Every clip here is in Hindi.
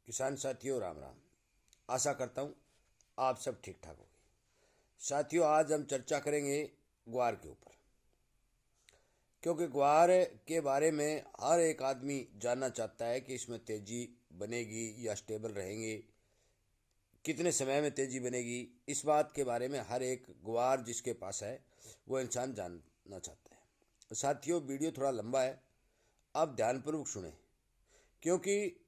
किसान साथियों राम राम। आशा करता हूँ आप सब ठीक ठाक होंगे। साथियों, आज हम चर्चा करेंगे ग्वार के ऊपर, क्योंकि ग्वार के बारे में हर एक आदमी जानना चाहता है कि इसमें तेजी बनेगी या स्टेबल रहेंगे, कितने समय में तेजी बनेगी। इस बात के बारे में हर एक ग्वार जिसके पास है वो इंसान जानना चाहता है। साथियों, वीडियो थोड़ा लंबा है, आप ध्यानपूर्वक सुने, क्योंकि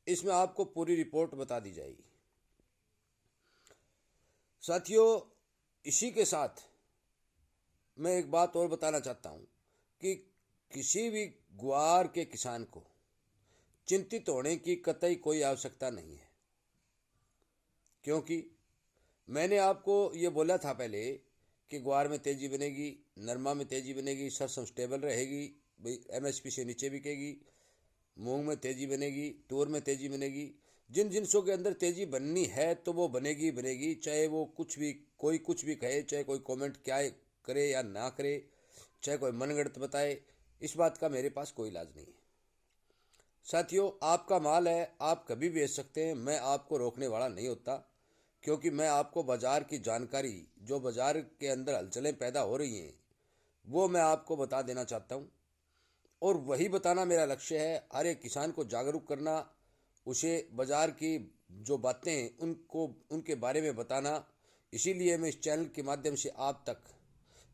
इसमें आपको पूरी रिपोर्ट बता दी जाएगी। साथियों, इसी के साथ मैं एक बात और बताना चाहता हूँ कि किसी भी ग्वार के किसान को चिंतित होने की कतई कोई आवश्यकता नहीं है, क्योंकि मैंने आपको ये बोला था पहले कि ग्वार में तेजी बनेगी, नरमा में तेजी बनेगी, सरसों स्टेबल रहेगी, भाई एमएसपी से नीचे बिकेगी, मूंग में तेजी बनेगी, तूर में तेजी बनेगी। जिन जिनसों के अंदर तेजी बननी है तो वो बनेगी बनेगी, चाहे वो कोई कुछ भी कहे, चाहे कोई कमेंट क्या करे या ना करे, चाहे कोई मनगढ़ंत बताए, इस बात का मेरे पास कोई इलाज नहीं है। साथियों, आपका माल है, आप कभी बेच सकते हैं, मैं आपको रोकने वाला नहीं होता, क्योंकि मैं आपको बाजार की जानकारी, जो बाजार के अंदर हलचलें पैदा हो रही हैं, वो मैं आपको बता देना चाहता हूँ। और वही बताना मेरा लक्ष्य है, हर एक किसान को जागरूक करना, उसे बाजार की जो बातें हैं उनको उनके बारे में बताना। इसीलिए मैं इस चैनल के माध्यम से आप तक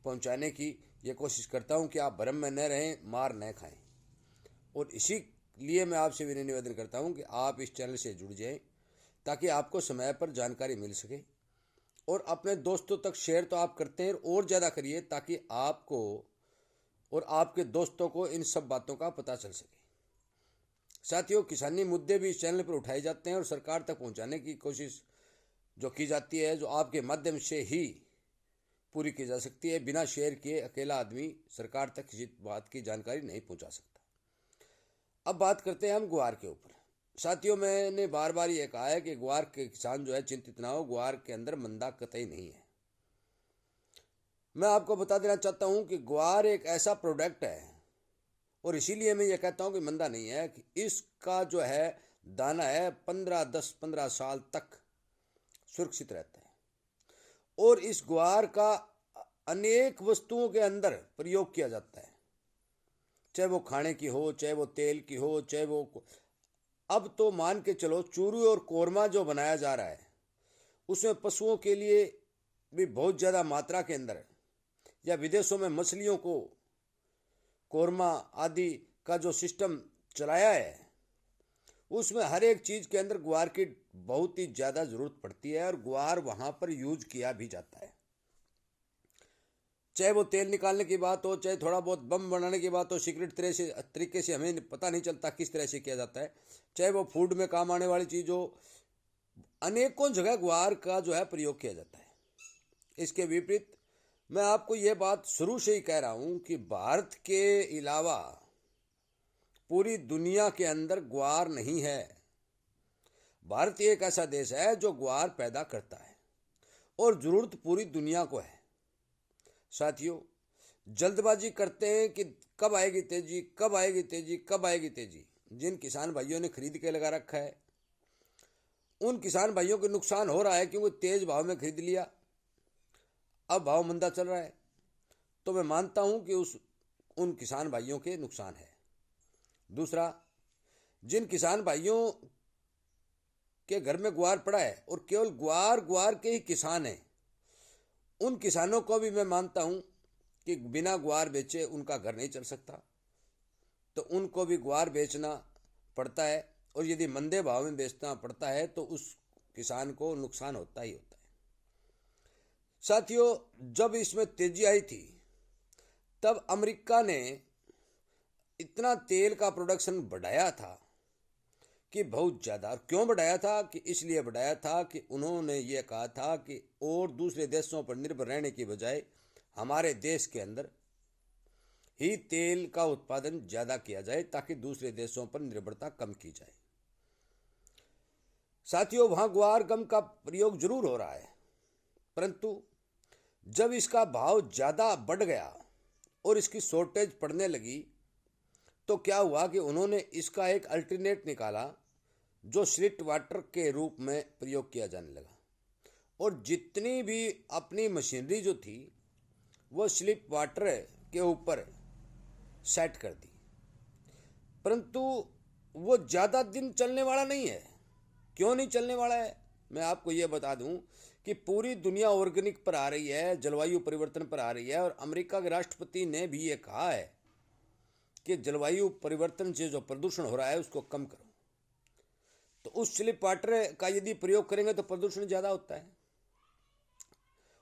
पहुंचाने की ये कोशिश करता हूं कि आप भ्रम में न रहें, मार न खाएं। और इसीलिए मैं आपसे विनम्र निवेदन करता हूं कि आप इस चैनल से जुड़ जाएं, ताकि आपको समय पर जानकारी मिल सके। और अपने दोस्तों तक शेयर तो आप करते हैं, और ज़्यादा करिए, ताकि आपको और आपके दोस्तों को इन सब बातों का पता चल सके। साथियों, किसानी मुद्दे भी इस चैनल पर उठाए जाते हैं और सरकार तक पहुंचाने की कोशिश जो की जाती है, जो आपके माध्यम से ही पूरी की जा सकती है। बिना शेयर किए अकेला आदमी सरकार तक किसी बात की जानकारी नहीं पहुंचा सकता। अब बात करते हैं हम ग्वार के ऊपर। साथियों, मैंने बार बार ये कहा है कि ग्वार के किसान जो है चिंतित ना हो, ग्वार के अंदर मंदा कतई नहीं है। मैं आपको बता देना चाहता हूं कि ग्वार एक ऐसा प्रोडक्ट है, और इसीलिए मैं ये कहता हूं कि मंदा नहीं है, कि इसका जो है दाना है 10-15 साल तक सुरक्षित रहता है। और इस ग्वार का अनेक वस्तुओं के अंदर प्रयोग किया जाता है, चाहे वो खाने की हो, चाहे वो तेल की हो, चाहे वो अब तो मान के चलो चूरू और कोरमा जो बनाया जा रहा है, उसमें पशुओं के लिए भी बहुत ज़्यादा मात्रा के अंदर, या विदेशों में मछलियों को कोरमा आदि का जो सिस्टम चलाया है, उसमें हर एक चीज़ के अंदर ग्वार की बहुत ही ज़्यादा ज़रूरत पड़ती है, और ग्वार वहाँ पर यूज किया भी जाता है। चाहे वो तेल निकालने की बात हो, चाहे थोड़ा बहुत बम बनाने की बात हो, सीक्रेट तरीके से हमें पता नहीं चलता किस तरह से किया जाता है, चाहे वो फूड में काम आने वाली चीज़ हो, अनेकों जगह ग्वार का जो है प्रयोग किया जाता है। इसके विपरीत मैं आपको ये बात शुरू से ही कह रहा हूँ कि भारत के अलावा पूरी दुनिया के अंदर ग्वार नहीं है। भारत एक ऐसा देश है जो ग्वार पैदा करता है, और ज़रूरत पूरी दुनिया को है। साथियों, जल्दबाजी करते हैं कि कब आएगी तेजी, कब आएगी तेजी, कब आएगी तेजी। जिन किसान भाइयों ने खरीद के लगा रखा है, उन किसान भाइयों को नुकसान हो रहा है, क्योंकि तेज भाव में खरीद लिया, अब भाव मंदा चल रहा है। तो मैं मानता हूं कि उन किसान भाइयों के नुकसान है। दूसरा, जिन किसान भाइयों के घर में ग्वार पड़ा है और केवल ग्वार के ही किसान हैं, उन किसानों को भी मैं मानता हूं कि बिना ग्वार बेचे उनका घर नहीं चल सकता, तो उनको भी ग्वार बेचना पड़ता है, और यदि मंदे भाव में बेचना पड़ता है तो उस किसान को नुकसान होता ही होता है। साथियों, जब इसमें तेजी आई थी, तब अमेरिका ने इतना तेल का प्रोडक्शन बढ़ाया था कि बहुत ज़्यादा। और क्यों बढ़ाया था? कि इसलिए बढ़ाया था कि उन्होंने ये कहा था कि और दूसरे देशों पर निर्भर रहने की बजाय हमारे देश के अंदर ही तेल का उत्पादन ज़्यादा किया जाए, ताकि दूसरे देशों पर निर्भरता कम की जाए। साथियों, वहाँ ग्वार गम का प्रयोग जरूर हो रहा है, परंतु जब इसका भाव ज़्यादा बढ़ गया और इसकी शॉर्टेज पड़ने लगी, तो क्या हुआ कि उन्होंने इसका एक अल्टरनेट निकाला, जो स्लिट वाटर के रूप में प्रयोग किया जाने लगा, और जितनी भी अपनी मशीनरी जो थी वो स्लिट वाटर के ऊपर सेट कर दी। परंतु वो ज़्यादा दिन चलने वाला नहीं है। क्यों नहीं चलने वाला है? मैं आपको ये बता दूं कि पूरी दुनिया ऑर्गेनिक पर आ रही है, जलवायु परिवर्तन पर आ रही है, और अमेरिका के राष्ट्रपति ने भी ये कहा है कि जलवायु परिवर्तन से जो प्रदूषण हो रहा है उसको कम करो। तो उस स्लिप वाटर का यदि प्रयोग करेंगे तो प्रदूषण ज़्यादा होता है,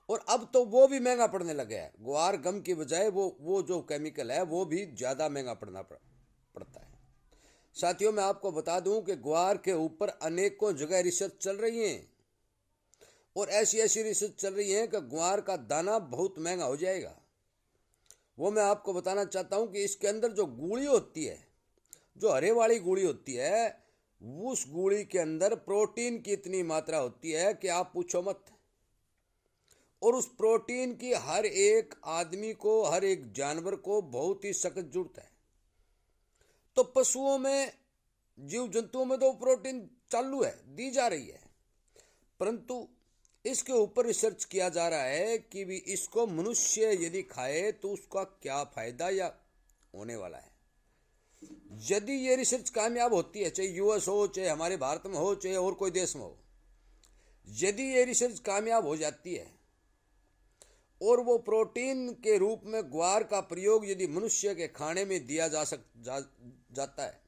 और अब तो वो भी महंगा पड़ने लगा है। ग्वार गम की बजाय वो जो केमिकल है वो भी ज़्यादा महंगा पड़ता है। साथियों, मैं आपको बता दूं कि ग्वार के ऊपर अनेकों जगह रिसर्च चल रही है, और ऐसी ऐसी रिसर्च चल रही है कि ग्वार का दाना बहुत महंगा हो जाएगा। वो मैं आपको बताना चाहता हूं कि इसके अंदर जो गुड़ी होती है, जो हरे वाली गुड़ी होती है, उस गुड़ी के अंदर प्रोटीन की इतनी मात्रा होती है कि आप पूछो मत। और उस प्रोटीन की हर एक आदमी को, हर एक जानवर को बहुत ही सख्त जरूरत है। तो पशुओं में, जीव जंतुओं में तो प्रोटीन चालू है, दी जा रही है, परंतु इसके ऊपर रिसर्च किया जा रहा है कि भी इसको मनुष्य यदि खाए तो उसका क्या फायदा या होने वाला है। यदि ये रिसर्च कामयाब होती है, चाहे यूएस हो, चाहे हमारे भारत में हो, चाहे और कोई देश में हो, यदि ये रिसर्च कामयाब हो जाती है और वो प्रोटीन के रूप में ग्वार का प्रयोग यदि मनुष्य के खाने में दिया जाता है,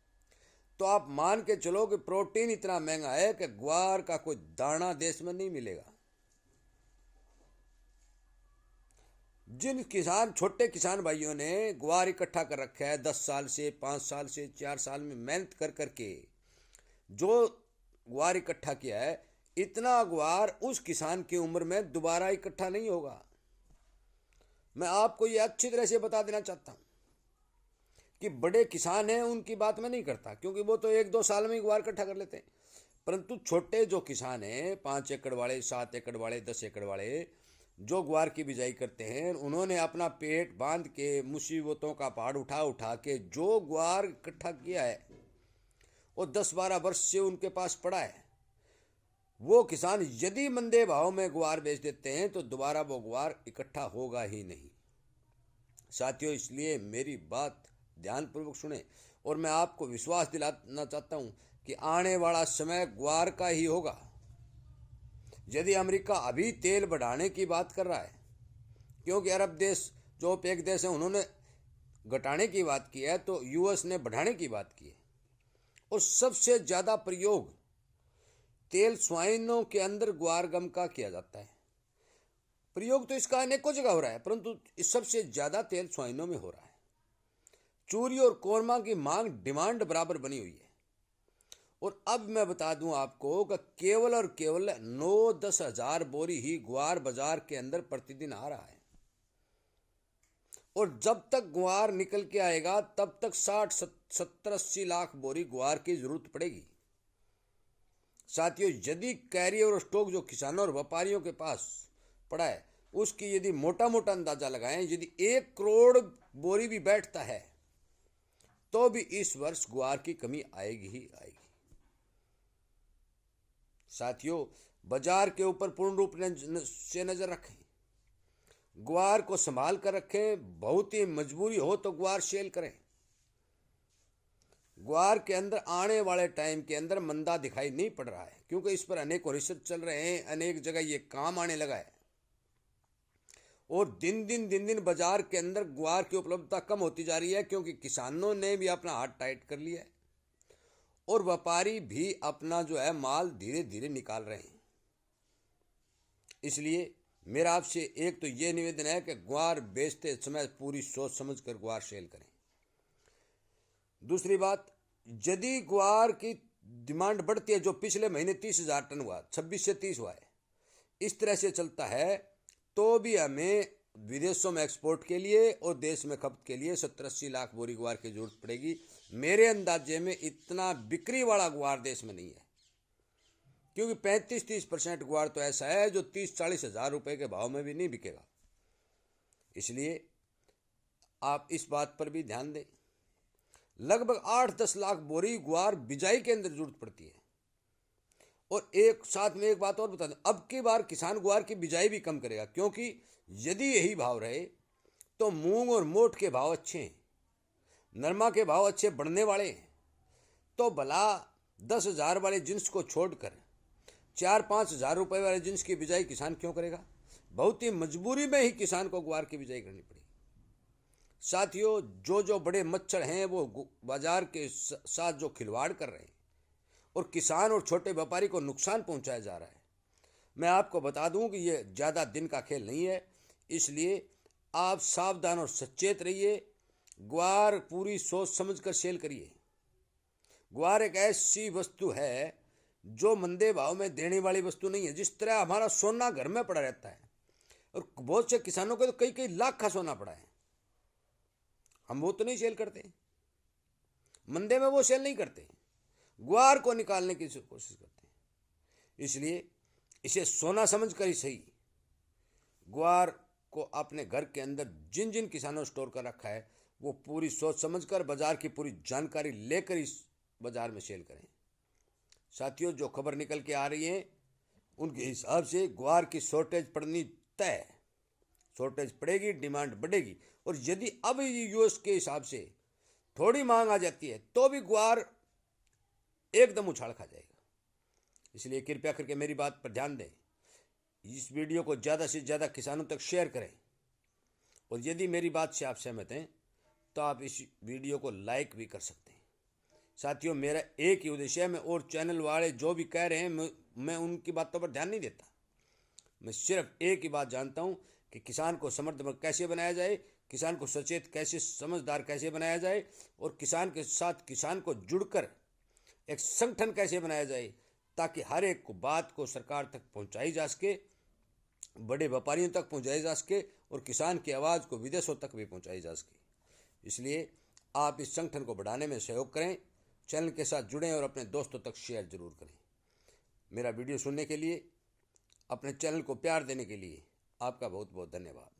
तो आप मान के चलो कि प्रोटीन इतना महंगा है कि ग्वार का कोई दाना देश में नहीं मिलेगा। जिन किसान, छोटे किसान भाइयों ने ग्वार इकट्ठा कर रखा है 10 साल से, 5 साल से, 4 साल में मेहनत कर करके जो ग्वार इकट्ठा किया है, इतना ग्वार उस किसान की उम्र में दोबारा इकट्ठा नहीं होगा। मैं आपको ये अच्छी तरह से बता देना चाहता हूं कि बड़े किसान हैं उनकी बात मैं नहीं करता, क्योंकि वो तो 1-2 साल में ही ग्वार इकट्ठा कर लेते हैं। परंतु छोटे जो किसान हैं, 5 एकड़ वाले, 7 एकड़ वाले, 10 एकड़ वाले, जो ग्वार की बिजाई करते हैं, उन्होंने अपना पेट बांध के मुसीबतों का पहाड़ उठा उठा के जो ग्वार इकट्ठा किया है, वो 10-12 वर्ष से उनके पास पड़ा है। वो किसान यदि मंदे भाव में ग्वार बेच देते हैं तो दोबारा वो ग्वार इकट्ठा होगा ही नहीं। साथियों, इसलिए मेरी बात ध्यानपूर्वक सुने, और मैं आपको विश्वास दिलाना चाहता हूं कि आने वाला समय ग्वार का ही होगा। यदि अमेरिका अभी तेल बढ़ाने की बात कर रहा है, क्योंकि अरब देश जो ओपेक देश है उन्होंने घटाने की बात की है, तो यूएस ने बढ़ाने की बात की है। और सबसे ज़्यादा प्रयोग तेल स्वाइनों के अंदर ग्वार गम का किया जाता है। प्रयोग तो इसका अनेकों जगह हो रहा है, परंतु सबसे ज़्यादा तेल स्वाइनों में हो रहा है। चूरी और कोरमा की मांग, डिमांड बराबर बनी हुई है। और अब मैं बता दूं आपको कि केवल और केवल 9-10 हजार बोरी ही ग्वार बाजार के अंदर प्रतिदिन आ रहा है, और जब तक ग्वार निकल के आएगा तब तक 60-70-80 लाख बोरी ग्वार की जरूरत पड़ेगी। साथियों, यदि कैरी और स्टॉक जो किसानों और व्यापारियों के पास पड़ा है, उसकी यदि मोटा मोटा अंदाजा लगाएं, यदि 1 करोड़ बोरी भी बैठता है तो भी इस वर्ष ग्वार की कमी आएगी ही आएगी। साथियों, बाजार के ऊपर पूर्ण रूप से नजर रखें, ग्वार को संभाल कर रखें। बहुत ही मजबूरी हो तो ग्वार सेल करें। ग्वार के अंदर आने वाले टाइम के अंदर मंदा दिखाई नहीं पड़ रहा है, क्योंकि इस पर अनेकों रिसर्च चल रहे हैं, अनेक जगह ये काम आने लगा है, और दिन दिन बाजार के अंदर ग्वार की उपलब्धता कम होती जा रही है, क्योंकि किसानों ने भी अपना हाथ टाइट कर लिया है और व्यापारी भी अपना जो है माल धीरे धीरे निकाल रहे हैं। इसलिए मेरा आपसे एक तो ये निवेदन है कि ग्वार बेचते समय पूरी सोच समझ कर ग्वार सेल करें। दूसरी बात, यदि ग्वार की डिमांड बढ़ती है, जो पिछले महीने 30,000 टन हुआ, 26 से 30 हुआ है, इस तरह से चलता है तो भी हमें विदेशों में एक्सपोर्ट के लिए और देश में खपत के लिए 70-80 लाख बोरी ग्वार की जरूरत पड़ेगी। मेरे अंदाजे में इतना बिक्री वाला ग्वार देश में नहीं है, क्योंकि 35-30% ग्वार तो ऐसा है जो 30-40 हजार रुपये के भाव में भी नहीं बिकेगा। इसलिए आप इस बात पर भी ध्यान दें। लगभग 8-10 लाख बोरी ग्वार बिजाई के अंदर जरूरत पड़ती है, और एक साथ में एक बात और बता दूं, अब की बार किसान ग्वार की बिजाई भी कम करेगा, क्योंकि यदि यही भाव रहे तो मूंग और मोट के भाव अच्छे हैं, नरमा के भाव अच्छे बढ़ने वाले हैं। तो भला 10,000 वाले जिन्स को छोड़कर 4-5 हज़ार रुपये वाले जिन्स की बिजाई किसान क्यों करेगा? बहुत ही मजबूरी में ही किसान को ग्वार की बिजाई करनी पड़ी। साथियों, जो बड़े मच्छर हैं वो बाजार के साथ जो खिलवाड़ कर रहे हैं और किसान और छोटे व्यापारी को नुकसान पहुंचाया जा रहा है, मैं आपको बता दूं कि ये ज़्यादा दिन का खेल नहीं है। इसलिए आप सावधान और सचेत रहिए। ग्वार पूरी सोच समझ कर सेल करिए। ग्वार एक ऐसी वस्तु है जो मंदे भाव में देने वाली वस्तु नहीं है। जिस तरह हमारा सोना घर में पड़ा रहता है, और बहुत से किसानों को तो कई कई लाख का सोना पड़ा है, हम वो तो नहीं सेल करते, मंदे में वो सेल नहीं करते, ग्वार को निकालने की कोशिश करते हैं। इसलिए इसे सोना समझकर ही सही ग्वार को अपने घर के अंदर जिन जिन किसानों ने स्टोर कर रखा है वो पूरी सोच समझकर बाजार की पूरी जानकारी लेकर इस बाजार में सेल करें। साथियों, जो खबर निकल के आ रही है उनके हिसाब से ग्वार की शॉर्टेज पड़नी तय है। शॉर्टेज पड़ेगी, डिमांड बढ़ेगी, और यदि अब यूएस के हिसाब से थोड़ी मांग आ जाती है तो भी ग्वार एकदम उछाल खा जाएगा। इसलिए कृपया करके मेरी बात पर ध्यान दें, इस वीडियो को ज़्यादा से ज़्यादा किसानों तक शेयर करें, और यदि मेरी बात से आप सहमत हैं तो आप इस वीडियो को लाइक भी कर सकते हैं। साथियों, मेरा एक ही उद्देश्य है, मैं और चैनल वाले जो भी कह रहे हैं मैं उनकी बातों पर ध्यान नहीं देता। मैं सिर्फ एक ही बात जानता हूं कि किसान को समृद्ध कैसे बनाया जाए, किसान को सचेत कैसे, समझदार कैसे बनाया जाए, और किसान के साथ किसान को जुड़कर एक संगठन कैसे बनाया जाए, ताकि हर एक को बात को सरकार तक पहुंचाई जा सके, बड़े व्यापारियों तक पहुंचाई जा सके, और किसान की आवाज़ को विदेशों तक भी पहुंचाई जा सके। इसलिए आप इस संगठन को बढ़ाने में सहयोग करें, चैनल के साथ जुड़ें और अपने दोस्तों तक शेयर जरूर करें। मेरा वीडियो सुनने के लिए, अपने चैनल को प्यार देने के लिए आपका बहुत बहुत धन्यवाद।